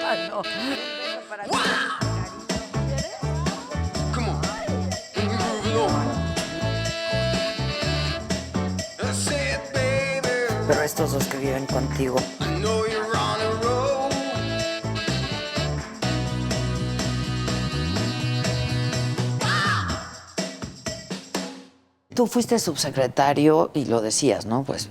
No. Para que- Come on. Can you move it on? Say it, baby. Pero estos dos que viven contigo, I know you're on a roll. tú fuiste subsecretario y lo decías, ¿no? Pues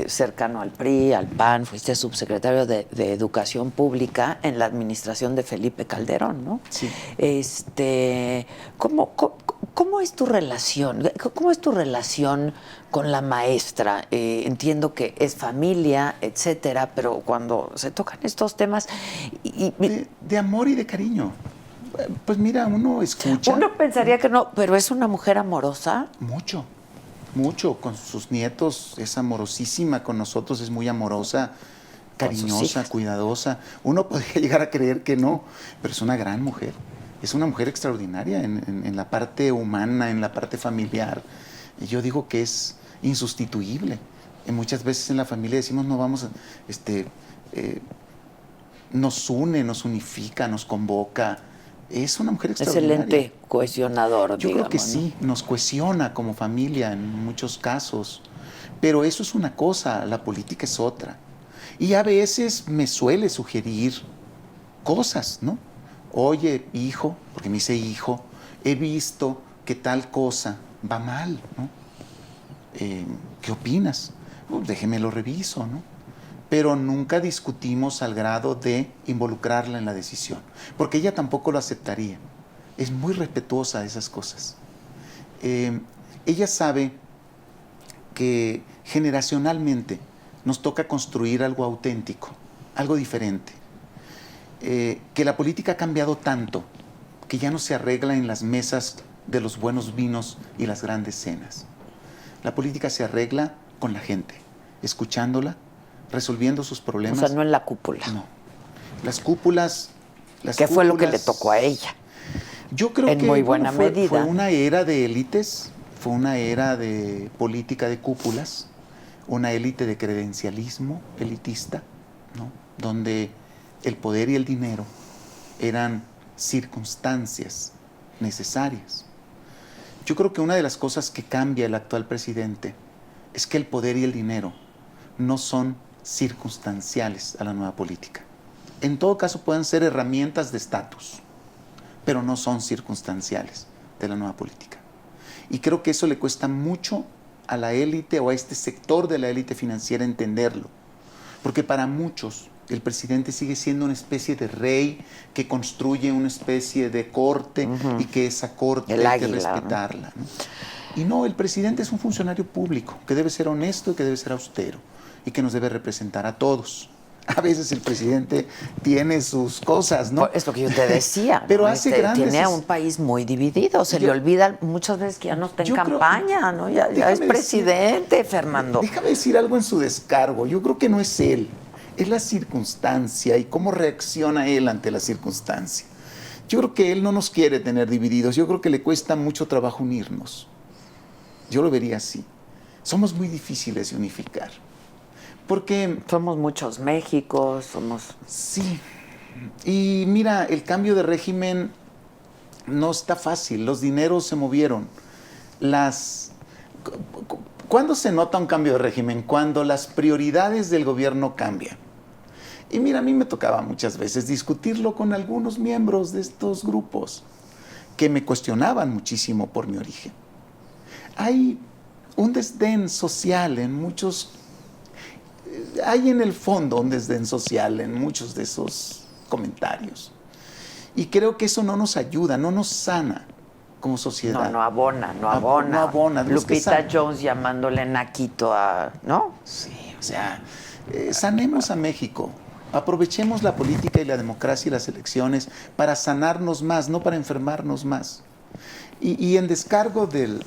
cercano al PRI, al PAN, fuiste subsecretario de Educación Pública en la administración de Felipe Calderón, ¿no? Sí. ¿Cómo es tu relación? ¿Cómo es tu relación con la maestra? Entiendo que es familia, etcétera, pero cuando se tocan estos temas De amor y de cariño. Pues mira, uno escucha. uno pensaría que no, pero es una mujer amorosa. Mucho, mucho. Con sus nietos es amorosísima, con nosotros es muy amorosa, Con sus cariñosa, hijas. cuidadosa. Uno podría llegar a creer que no, pero es una gran mujer. Es una mujer extraordinaria en la parte humana, en la parte familiar. Y yo digo que es insustituible. Y muchas veces en la familia decimos, no vamos a... nos une, nos unifica, nos convoca. Es una mujer Es extraordinaria. el ente cohesionador, Yo digamos, creo que ¿no? sí, nos cohesiona como familia en muchos casos, pero eso es una cosa, la política es otra. Y a veces me suele sugerir cosas, ¿no? Oye, hijo, porque me dice hijo, he visto que tal cosa va mal, ¿no? ¿Qué opinas? Déjeme lo reviso, ¿no? Pero nunca discutimos al grado de involucrarla en la decisión, porque ella tampoco lo aceptaría. Es muy respetuosa de esas cosas. Ella sabe que generacionalmente nos toca construir algo auténtico, algo diferente. Que la política ha cambiado tanto que ya no se arregla en las mesas de los buenos vinos y las grandes cenas. La política se arregla con la gente, escuchándola, resolviendo sus O problemas. sea, no en la cúpula. No. Las cúpulas... ¿Qué fue lo que le tocó a ella? Yo creo En que muy buena medida. fue una era de élites, fue una era de política de cúpulas, una élite de credencialismo elitista, ¿no? Donde el poder y el dinero eran circunstancias necesarias. Yo creo que una de las cosas que cambia el actual presidente es que el poder y el dinero no son circunstanciales a la nueva política. En todo caso pueden ser herramientas de estatus, pero no son circunstanciales de la nueva política. Y creo que eso le cuesta mucho a la élite o a este sector de la élite financiera entenderlo. Porque para muchos el presidente sigue siendo una especie de rey que construye una especie de corte y que esa corte El hay que águila, respetarla, ¿no? Y no, el presidente es un funcionario público que debe ser honesto y que debe ser austero y que nos debe representar a todos. A veces el presidente tiene sus cosas, ¿no? Es lo que yo te decía, ¿no? Pero hace grandes... Tiene a un país muy dividido. Se le olvida muchas veces que ya no está en Yo creo- campaña, ¿no? Ya es déjame presidente, Fernando. Déjame decir algo en su descargo. Yo creo que no es él, es la circunstancia y cómo reacciona él ante la circunstancia. Yo creo que él no nos quiere tener divididos. Yo creo que le cuesta mucho trabajo unirnos. Yo lo vería así. Somos muy difíciles de unificar. Porque... Somos muchos Méxicos, somos... Sí. Y mira, el cambio de régimen no está fácil. Los dineros se movieron. ¿Cuándo se nota un cambio de régimen? Cuando las prioridades del gobierno cambian. Y mira, a mí me tocaba muchas veces discutirlo con algunos miembros de estos grupos que me cuestionaban muchísimo por mi origen. Hay un desdén social en muchos... Hay en el fondo un desdén social en muchos de esos comentarios. Y creo que eso no nos ayuda, no nos sana como sociedad. No abona. No abona. Lupita Jones llamándole naquito a... ¿no? Sí, o sea, sanemos a México. Aprovechemos la política y la democracia y las elecciones para sanarnos más, no para enfermarnos más. Y en descargo del...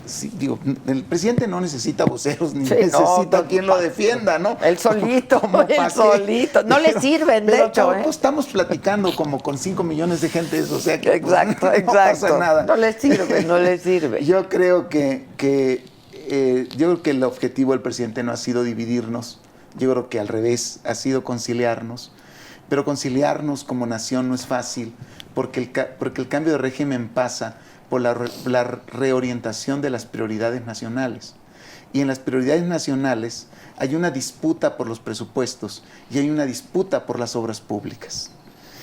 Sí, digo, el presidente no necesita voceros ni necesita quien lo defienda, ¿no? Él solito, ¿Pa' qué? No le sirven, de pero hecho. tampoco estamos platicando como con 5 millones de gente, o sea que Exacto, no pasa nada. No le sirve. Yo creo que el objetivo del presidente no ha sido dividirnos. Yo creo que al revés, ha sido conciliarnos. pero conciliarnos como nación no es fácil porque el cambio de régimen pasa por la reorientación de las prioridades nacionales. Y en las prioridades nacionales hay una disputa por los presupuestos y hay una disputa por las obras públicas.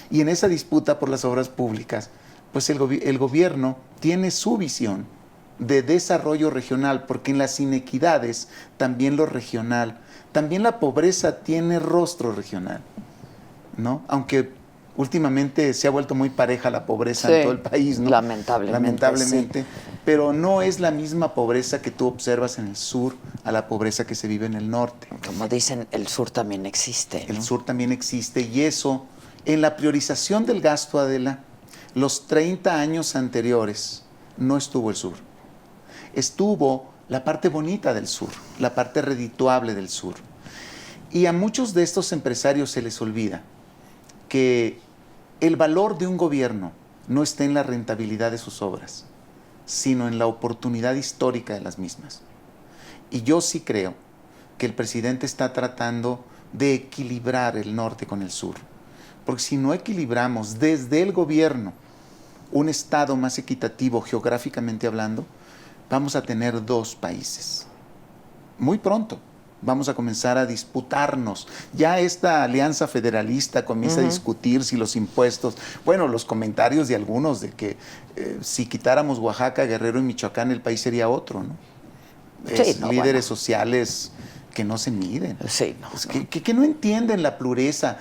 Y en esa disputa por las obras públicas, pues el gobierno tiene su visión de desarrollo regional, porque en las inequidades también lo regional, también la pobreza tiene rostro regional, ¿no? Aunque últimamente se ha vuelto muy pareja la pobreza en todo el país, ¿no? Lamentablemente. Sí. Pero no es la misma pobreza que tú observas en el sur a la pobreza que se vive en el norte. Como dicen, el sur también existe, ¿no? El sur también existe, y eso, en la priorización del gasto, Adela, los 30 años anteriores no estuvo el sur. Estuvo la parte bonita del sur, la parte redituable del sur. Y a muchos de estos empresarios se les olvida que el valor de un gobierno no está en la rentabilidad de sus obras, sino en la oportunidad histórica de las mismas. Y yo sí creo que el presidente está tratando de equilibrar el norte con el sur. Porque si no equilibramos desde el gobierno un estado más equitativo geográficamente hablando, vamos a tener dos países. Muy pronto vamos a comenzar a disputarnos. Ya esta alianza federalista comienza a discutir si los impuestos, bueno, los comentarios de algunos de que si quitáramos Oaxaca, Guerrero y Michoacán, el país sería otro, ¿no? Sí, líderes sociales que no se miden. Sí, no, que no entienden la plureza.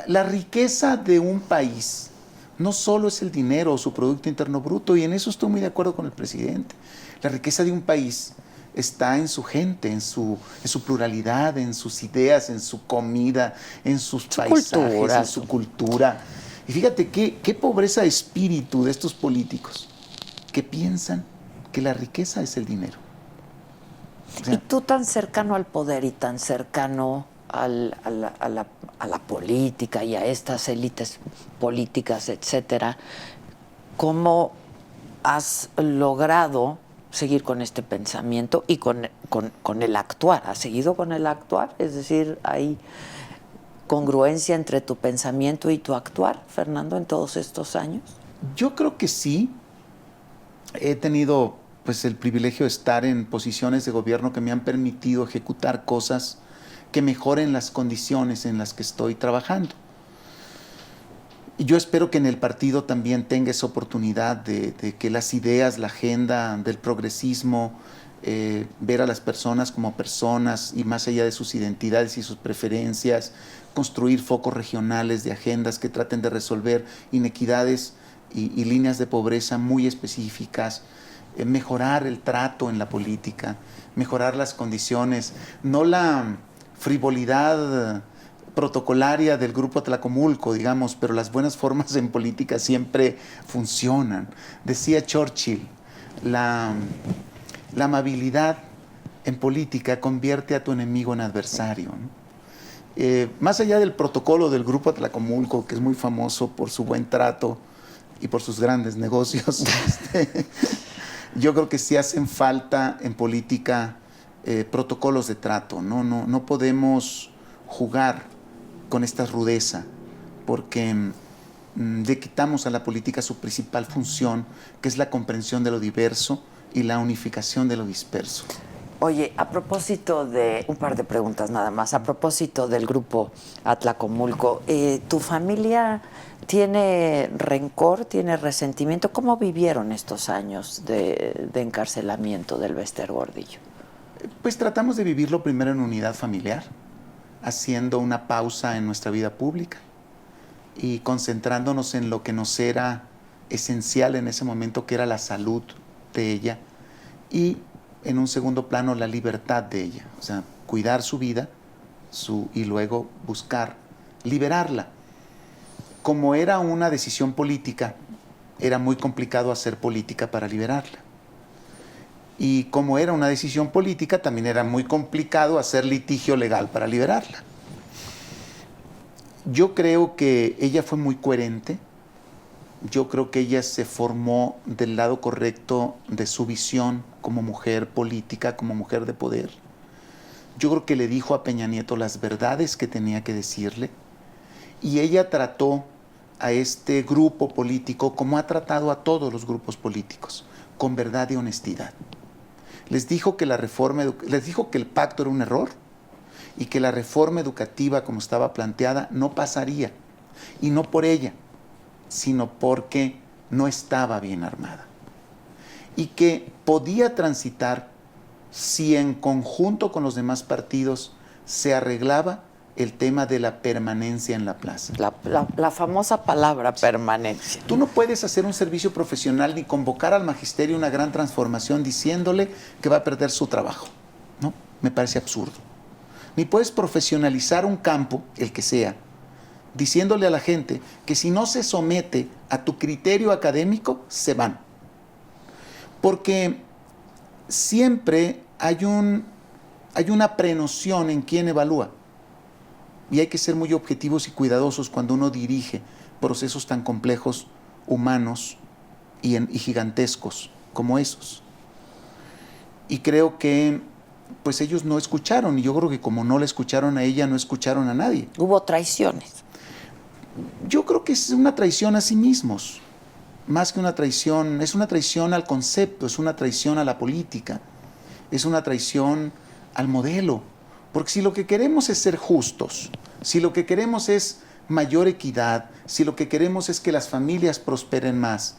La riqueza de un país no solo es el dinero o su Producto Interno Bruto, y en eso estoy muy de acuerdo con el presidente. La riqueza de un país está en su gente, en su pluralidad, en sus ideas, en su comida, en sus paisajes, en su cultura. Y fíjate qué pobreza de espíritu de estos políticos que piensan que la riqueza es el dinero. O sea, y tú, tan cercano al poder y tan cercano a la política y a estas élites políticas, etcétera, ¿cómo has logrado seguir con este pensamiento y con el actuar? ¿Has seguido con el actuar? Es decir, ¿hay congruencia entre tu pensamiento y tu actuar, Fernando, en todos estos años? Yo creo que sí. He tenido pues el privilegio de estar en posiciones de gobierno que me han permitido ejecutar cosas que mejoren las condiciones en las que estoy trabajando. Y yo espero que en el partido también tenga esa oportunidad de que las ideas, la agenda del progresismo, ver a las personas como personas y más allá de sus identidades y sus preferencias, construir focos regionales de agendas que traten de resolver inequidades y líneas de pobreza muy específicas, mejorar el trato en la política, mejorar las condiciones, no la frivolidad protocolaria del Grupo Tlacomulco, digamos, pero las buenas formas en política siempre funcionan. Decía Churchill, la amabilidad en política convierte a tu enemigo en adversario, ¿no? Más allá del protocolo del Grupo Tlacomulco, que es muy famoso por su buen trato y por sus grandes negocios, yo creo que sí hacen falta en política protocolos de trato. No podemos jugar con esta rudeza, porque le quitamos a la política su principal función, que es la comprensión de lo diverso y la unificación de lo disperso. Oye, a propósito de un par de preguntas nada más, a propósito del grupo Atlacomulco, ¿tu familia tiene rencor, tiene resentimiento? ¿Cómo vivieron estos años de encarcelamiento del Bester Gordillo? Pues tratamos de vivirlo primero en unidad familiar, haciendo una pausa en nuestra vida pública y concentrándonos en lo que nos era esencial en ese momento, que era la salud de ella, y en un segundo plano la libertad de ella, o sea, cuidar su vida y luego buscar liberarla. Como era una decisión política, era muy complicado hacer política para liberarla. Y como era una decisión política, también era muy complicado hacer litigio legal para liberarla. Yo creo que ella fue muy coherente. Yo creo que ella se formó del lado correcto de su visión como mujer política, como mujer de poder. Yo creo que le dijo a Peña Nieto las verdades que tenía que decirle. y ella trató a este grupo político como ha tratado a todos los grupos políticos, con verdad y honestidad. Les dijo que les dijo que el pacto era un error y que la reforma educativa como estaba planteada no pasaría, y no por ella, sino porque no estaba bien armada, y que podía transitar si en conjunto con los demás partidos se arreglaba el tema de la permanencia en la plaza. La famosa palabra permanencia. Tú no puedes hacer un servicio profesional ni convocar al magisterio una gran transformación diciéndole que va a perder su trabajo, ¿no? Me parece absurdo. Ni puedes profesionalizar un campo, el que sea, diciéndole a la gente que si no se somete a tu criterio académico, se van. Porque siempre hay una prenoción en quien evalúa. Y hay que ser muy objetivos y cuidadosos cuando uno dirige procesos tan complejos, humanos y gigantescos como esos. Y creo que pues ellos no escucharon, y yo creo que como no la escucharon a ella, no escucharon a nadie. Hubo traiciones. Yo creo que es una traición a sí mismos, más que una traición, es una traición al concepto, es una traición a la política, es una traición al modelo. Porque si lo que queremos es ser justos, si lo que queremos es mayor equidad, si lo que queremos es que las familias prosperen más,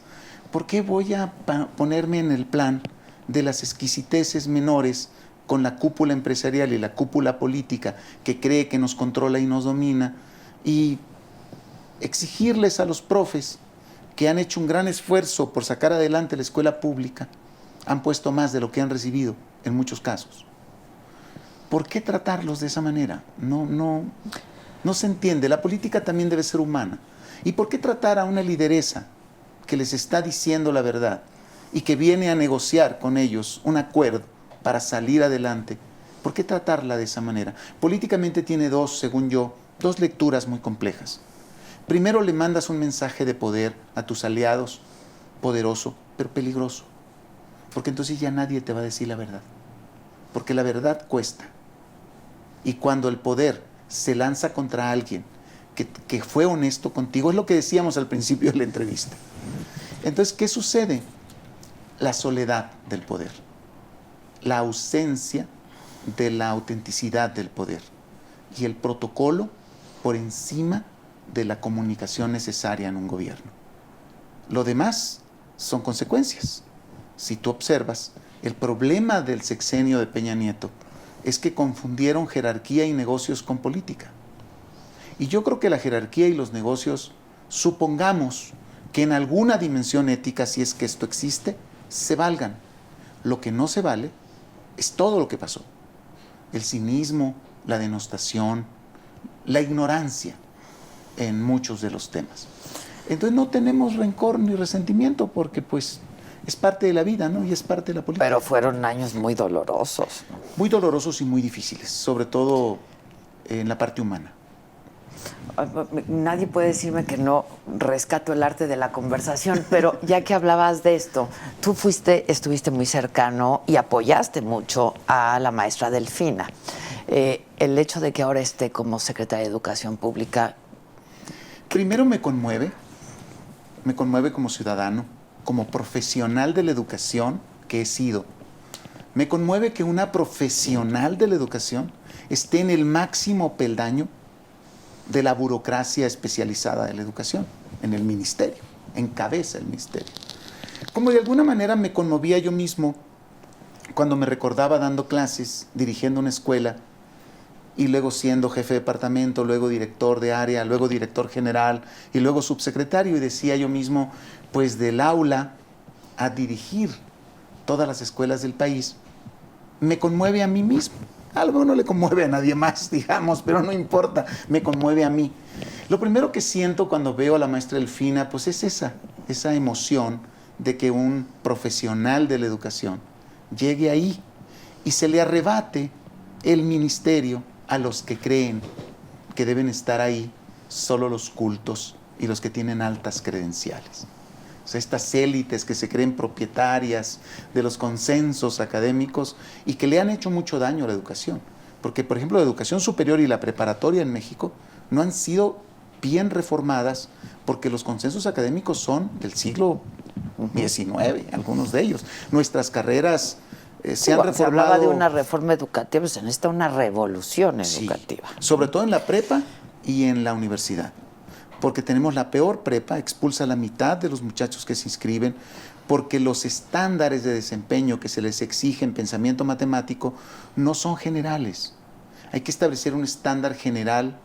¿por qué voy a ponerme en el plan de las exquisiteces menores con la cúpula empresarial y la cúpula política que cree que nos controla y nos domina, y exigirles a los profes que han hecho un gran esfuerzo por sacar adelante la escuela pública, han puesto más de lo que han recibido en muchos casos? ¿Por qué tratarlos de esa manera? No se entiende. La política también debe ser humana. ¿Y por qué tratar a una lideresa que les está diciendo la verdad y que viene a negociar con ellos un acuerdo para salir adelante? ¿Por qué tratarla de esa manera? Políticamente tiene según yo, dos lecturas muy complejas. Primero, le mandas un mensaje de poder a tus aliados, poderoso, pero peligroso. Porque entonces ya nadie te va a decir la verdad. Porque la verdad cuesta. Y cuando el poder se lanza contra alguien que fue honesto contigo, es lo que decíamos al principio de la entrevista. Entonces, ¿qué sucede? La soledad del poder, la ausencia de la autenticidad del poder y el protocolo por encima de la comunicación necesaria en un gobierno. Lo demás son consecuencias. Si tú observas, el problema del sexenio de Peña Nieto es que confundieron jerarquía y negocios con política. Y yo creo que la jerarquía y los negocios, supongamos que en alguna dimensión ética, si es que esto existe, se valgan. Lo que no se vale es todo lo que pasó. El cinismo, la denostación, la ignorancia en muchos de los temas. Entonces no tenemos rencor ni resentimiento porque pues es parte de la vida, ¿no? Y es parte de la política. Pero fueron años muy dolorosos, ¿no? Muy dolorosos y muy difíciles, sobre todo en la parte humana. Nadie puede decirme que no rescato el arte de la conversación, pero ya que hablabas de esto, tú estuviste muy cercano y apoyaste mucho a la maestra Delfina. El hecho de que ahora esté como secretaria de Educación Pública... Primero me conmueve como ciudadano, como profesional de la educación que he sido. Me conmueve que una profesional de la educación esté en el máximo peldaño de la burocracia especializada de la educación, en el ministerio, encabeza el ministerio. Como de alguna manera me conmovía yo mismo cuando me recordaba dando clases, dirigiendo una escuela, y luego siendo jefe de departamento, luego director de área, luego director general, y luego subsecretario, y decía yo mismo, pues del aula a dirigir todas las escuelas del país, me conmueve a mí mismo. Algo no le conmueve a nadie más, digamos, pero no importa, me conmueve a mí. Lo primero que siento cuando veo a la maestra Delfina, pues es esa emoción de que un profesional de la educación llegue ahí y se le arrebate el ministerio a los que creen que deben estar ahí solo los cultos y los que tienen altas credenciales. O sea, estas élites que se creen propietarias de los consensos académicos y que le han hecho mucho daño a la educación. Porque, por ejemplo, la educación superior y la preparatoria en México no han sido bien reformadas, porque los consensos académicos son del siglo XIX, algunos de ellos. Nuestras carreras se han reformado. Se hablaba de una reforma educativa, se necesita una revolución educativa. Sí, sobre todo en la prepa y en la universidad, porque tenemos la peor prepa, expulsa a la mitad de los muchachos que se inscriben, porque los estándares de desempeño que se les exige en pensamiento matemático no son generales. Hay que establecer un estándar general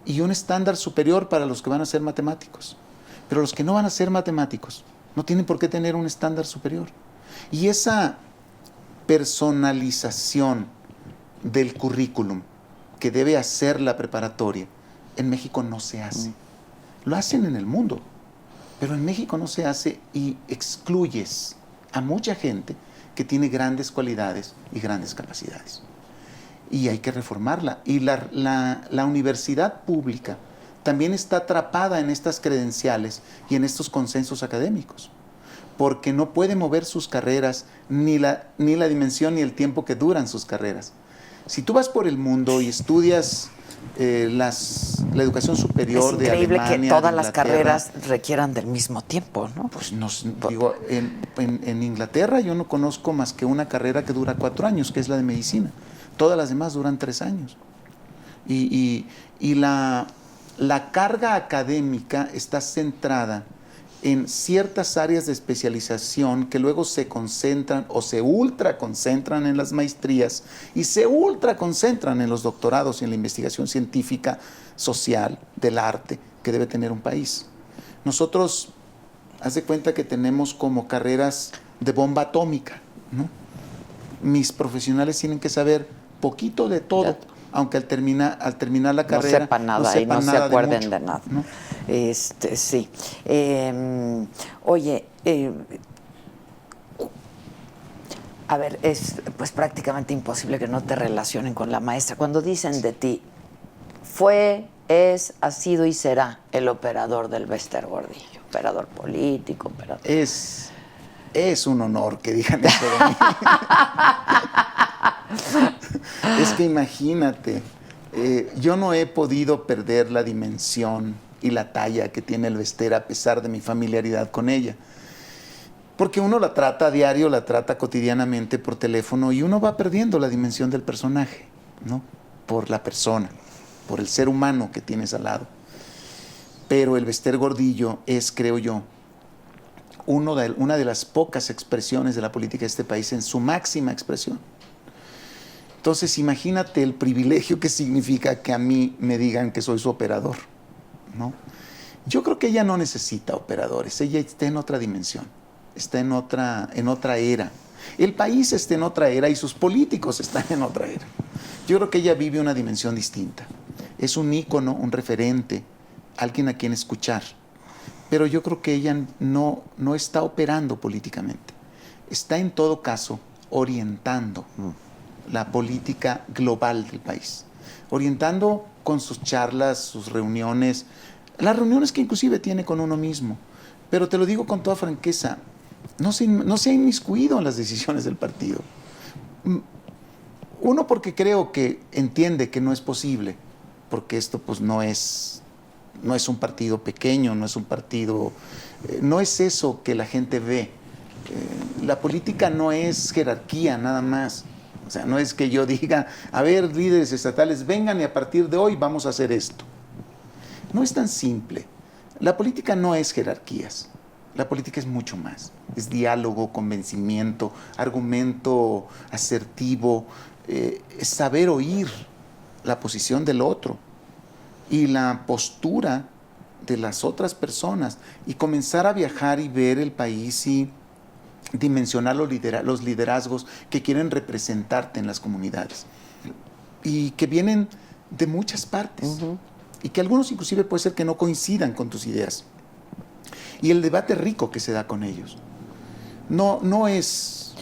y un estándar superior para los que van a ser matemáticos. Pero los que no van a ser matemáticos no tienen por qué tener un estándar superior. Y esa personalización del currículum que debe hacer la preparatoria, en México no se hace. Lo hacen en el mundo, pero en México no se hace y excluyes a mucha gente que tiene grandes cualidades y grandes capacidades. Y hay que reformarla. Y la universidad pública también está atrapada en estas credenciales y en estos consensos académicos, porque no puede mover sus carreras, ni la dimensión ni el tiempo que duran sus carreras. Si tú vas por el mundo y estudias la educación superior de Alemania, es increíble que todas las Inglaterra, carreras requieran del mismo tiempo, ¿no? Pues digo, en Inglaterra yo no conozco más que una carrera que dura 4 años, que es la de medicina. Todas las demás duran 3 años. Y la carga académica está centrada en ciertas áreas de especialización que luego se concentran o se ultraconcentran en las maestrías y se ultraconcentran en los doctorados y en la investigación científica, social, del arte que debe tener un país. Nosotros, haz de cuenta que tenemos como carreras de bomba atómica, ¿no? Mis profesionales tienen que saber poquito de todo, aunque al terminar la carrera no sepan nada y no se acuerden de nada, ¿no? Sí. Oye, a ver, es pues prácticamente imposible que no te relacionen con la maestra. Cuando dicen de ti, fue, es, ha sido y será el operador del Bester Gordillo, operador político, operador... Es un honor que digan eso de mí. Es que imagínate, yo no he podido perder la dimensión y la talla que tiene el Bester a pesar de mi familiaridad con ella. Porque uno la trata a diario, la trata cotidianamente por teléfono y uno va perdiendo la dimensión del personaje, ¿no? Por la persona, por el ser humano que tienes al lado. Pero el Bester Gordillo es, creo yo, una de las pocas expresiones de la política de este país en su máxima expresión. Entonces, imagínate el privilegio que significa que a mí me digan que soy su operador, ¿no? Yo creo que ella no necesita operadores, ella está en otra dimensión, está en otra era. El país está en otra era y sus políticos están en otra era. Yo creo que ella vive una dimensión distinta. Es un ícono, un referente, alguien a quien escuchar. Pero yo creo que ella no está operando políticamente. Está en todo caso orientando la política global del país. Orientando con sus charlas, sus reuniones, las reuniones que inclusive tiene con uno mismo. Pero te lo digo con toda franqueza, no se ha inmiscuido en las decisiones del partido. Uno, porque creo que entiende que no es posible, porque esto pues no es un partido pequeño, no es un partido, no es eso que la gente ve. La política no es jerarquía nada más. O sea, no es que yo diga, a ver, líderes estatales, vengan y a partir de hoy vamos a hacer esto. No es tan simple. La política no es jerarquías. La política es mucho más. Es diálogo, convencimiento, argumento asertivo, es saber oír la posición del otro y la postura de las otras personas y comenzar a viajar y ver el país y dimensionar los liderazgos que quieren representarte en las comunidades y que vienen de muchas partes y que algunos inclusive puede ser que no coincidan con tus ideas y el debate rico que se da con ellos no es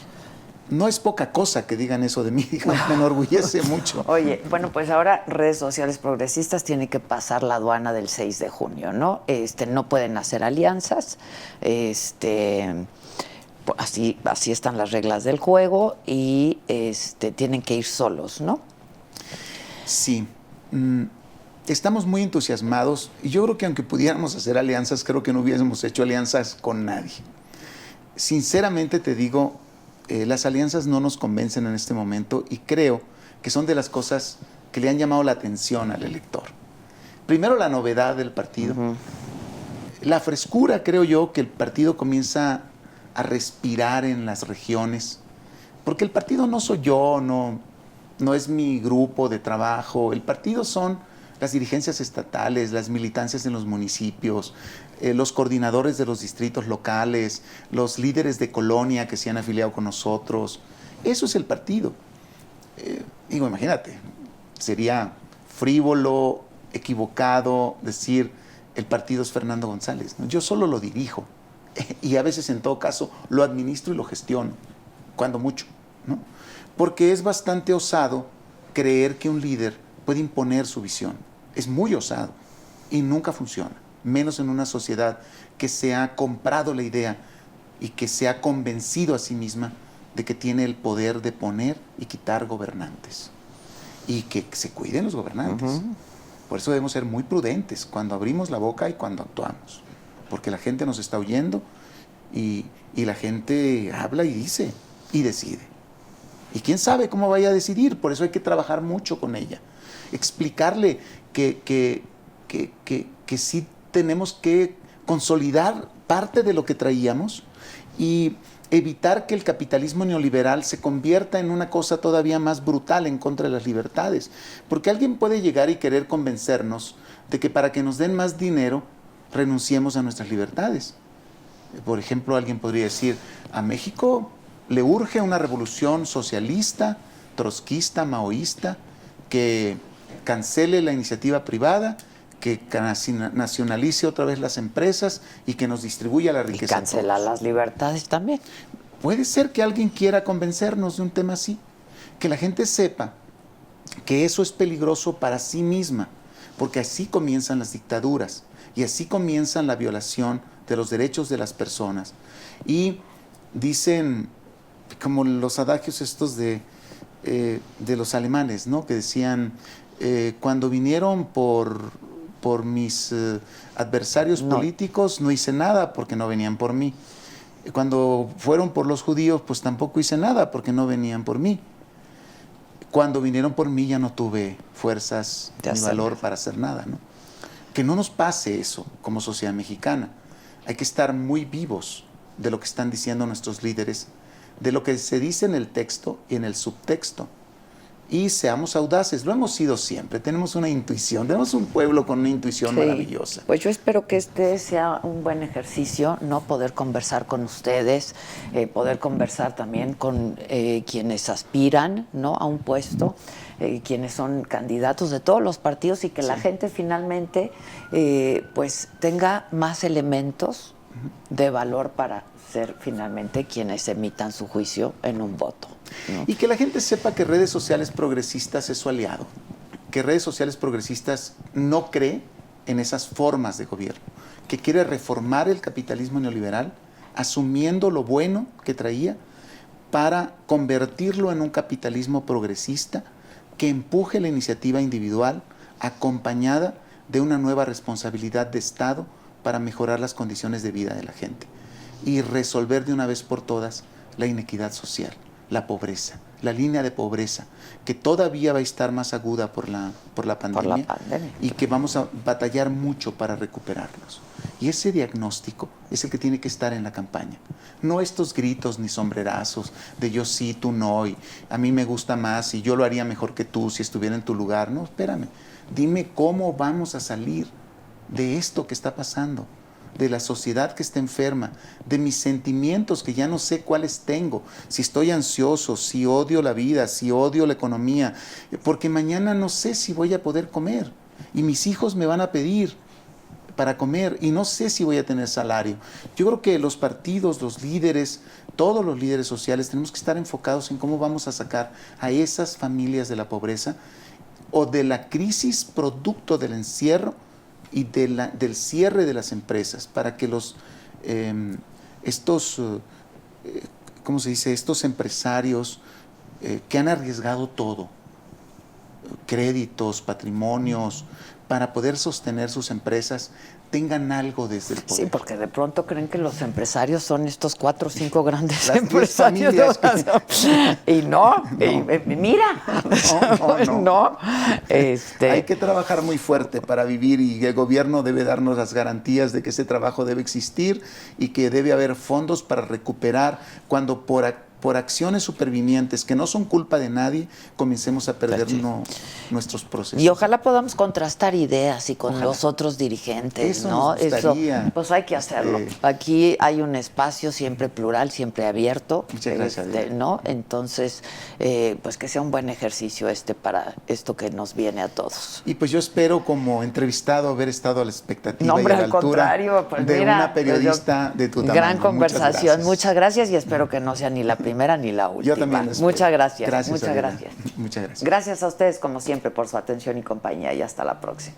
poca cosa que digan eso de mí, me enorgullece mucho. Oye, bueno, pues ahora redes sociales progresistas tienen que pasar la aduana del 6 de junio, ¿no? No pueden hacer alianzas, así están las reglas del juego y tienen que ir solos, ¿no? Sí. estamos muy entusiasmados y yo creo que aunque pudiéramos hacer alianzas, creo que no hubiésemos hecho alianzas con nadie. Sinceramente te digo, las alianzas no nos convencen en este momento y creo que son de las cosas que le han llamado la atención al elector. Primero, la novedad del partido. La frescura, creo yo, que el partido comienza a respirar en las regiones. Porque el partido no soy yo, no es mi grupo de trabajo. El partido son las dirigencias estatales, las militancias en los municipios, los coordinadores de los distritos locales, los líderes de colonia que se han afiliado con nosotros. Eso es el partido. Digo, imagínate, sería frívolo, equivocado decir el partido es Fernando González, ¿no? Yo solo lo dirijo y a veces en todo caso lo administro y lo gestiono, cuando mucho, ¿no? Porque es bastante osado creer que un líder puede imponer su visión. Es muy osado y nunca funciona, menos en una sociedad que se ha comprado la idea y que se ha convencido a sí misma de que tiene el poder de poner y quitar gobernantes. Y que se cuiden los gobernantes. Por eso debemos ser muy prudentes cuando abrimos la boca y cuando actuamos. Porque la gente nos está oyendo y la gente habla y dice y decide. Y quién sabe cómo vaya a decidir, por eso hay que trabajar mucho con ella. Explicarle que sí tenemos que consolidar parte de lo que traíamos y evitar que el capitalismo neoliberal se convierta en una cosa todavía más brutal en contra de las libertades. Porque alguien puede llegar y querer convencernos de que para que nos den más dinero renunciemos a nuestras libertades. Por ejemplo, alguien podría decir, a México le urge una revolución socialista, trotskista, maoísta, que cancele la iniciativa privada, que nacionalice otra vez las empresas y que nos distribuya la riqueza. Y cancelar las libertades también. Puede ser que alguien quiera convencernos de un tema así, que la gente sepa que eso es peligroso para sí misma, porque así comienzan las dictaduras y así comienzan la violación de los derechos de las personas. Y dicen, como los adagios estos de los alemanes, ¿no? Que decían, cuando vinieron por mis adversarios políticos no hice nada porque no venían por mí. Cuando fueron por los judíos, pues tampoco hice nada porque no venían por mí. Cuando vinieron por mí ya no tuve fuerzas ni valor para hacer nada, ¿no? Que no nos pase eso como sociedad mexicana. Hay que estar muy vivos de lo que están diciendo nuestros líderes, de lo que se dice en el texto y en el subtexto. Y seamos audaces, lo hemos sido siempre, tenemos una intuición, tenemos un pueblo con una intuición maravillosa. Pues yo espero que este sea un buen ejercicio, ¿no? Poder conversar con ustedes, poder conversar también con quienes aspiran, ¿no? A un puesto, quienes son candidatos de todos los partidos y que la gente finalmente pues tenga más elementos de valor para ser finalmente quienes emitan su juicio en un voto, ¿no? Y que la gente sepa que redes sociales progresistas es su aliado, que redes sociales progresistas no cree en esas formas de gobierno, que quiere reformar el capitalismo neoliberal asumiendo lo bueno que traía para convertirlo en un capitalismo progresista que empuje la iniciativa individual acompañada de una nueva responsabilidad de Estado para mejorar las condiciones de vida de la gente y resolver de una vez por todas la inequidad social, la pobreza, la línea de pobreza, que todavía va a estar más aguda por la pandemia y que vamos a batallar mucho para recuperarlos. Y ese diagnóstico es el que tiene que estar en la campaña. No estos gritos ni sombrerazos de yo sí, tú no, y a mí me gusta más y yo lo haría mejor que tú si estuviera en tu lugar. No, espérame, dime cómo vamos a salir de esto que está pasando, de la sociedad que está enferma, de mis sentimientos que ya no sé cuáles tengo, si estoy ansioso, si odio la vida, si odio la economía, porque mañana no sé si voy a poder comer y mis hijos me van a pedir para comer y no sé si voy a tener salario. Yo creo que los partidos, los líderes, todos los líderes sociales tenemos que estar enfocados en cómo vamos a sacar a esas familias de la pobreza o de la crisis producto del encierro y del cierre de las empresas, para que estos ¿cómo se dice? Estos empresarios que han arriesgado todo, créditos, patrimonios, para poder sostener sus empresas, tengan algo desde el poder. Sí, porque de pronto creen que los empresarios son estos 4 o 5 grandes Las 10 empresarios. familias Y no, mira, no. Hay que trabajar muy fuerte para vivir y el gobierno debe darnos las garantías de que ese trabajo debe existir y que debe haber fondos para recuperar cuando por acciones supervivientes que no son culpa de nadie, comencemos a perder nuestros procesos. Y ojalá podamos contrastar ideas y con los otros dirigentes, Eso ¿no? nos gustaría. Eso, pues hay que hacerlo. Aquí hay un espacio siempre plural, siempre abierto. Muchas gracias. ¿No? Entonces, pues que sea un buen ejercicio para esto que nos viene a todos. Y pues yo espero como entrevistado haber estado a la expectativa No, hombre, y a la al altura contrario, pues de mira, una periodista de tu tamaño. Gran conversación, Muchas gracias. y espero que no sea ni la primera ni la última. Yo también lo espero. Muchas gracias. Gracias, Muchas Adela. gracias. Muchas gracias. Gracias a ustedes, como siempre, por su atención y compañía, y hasta la próxima.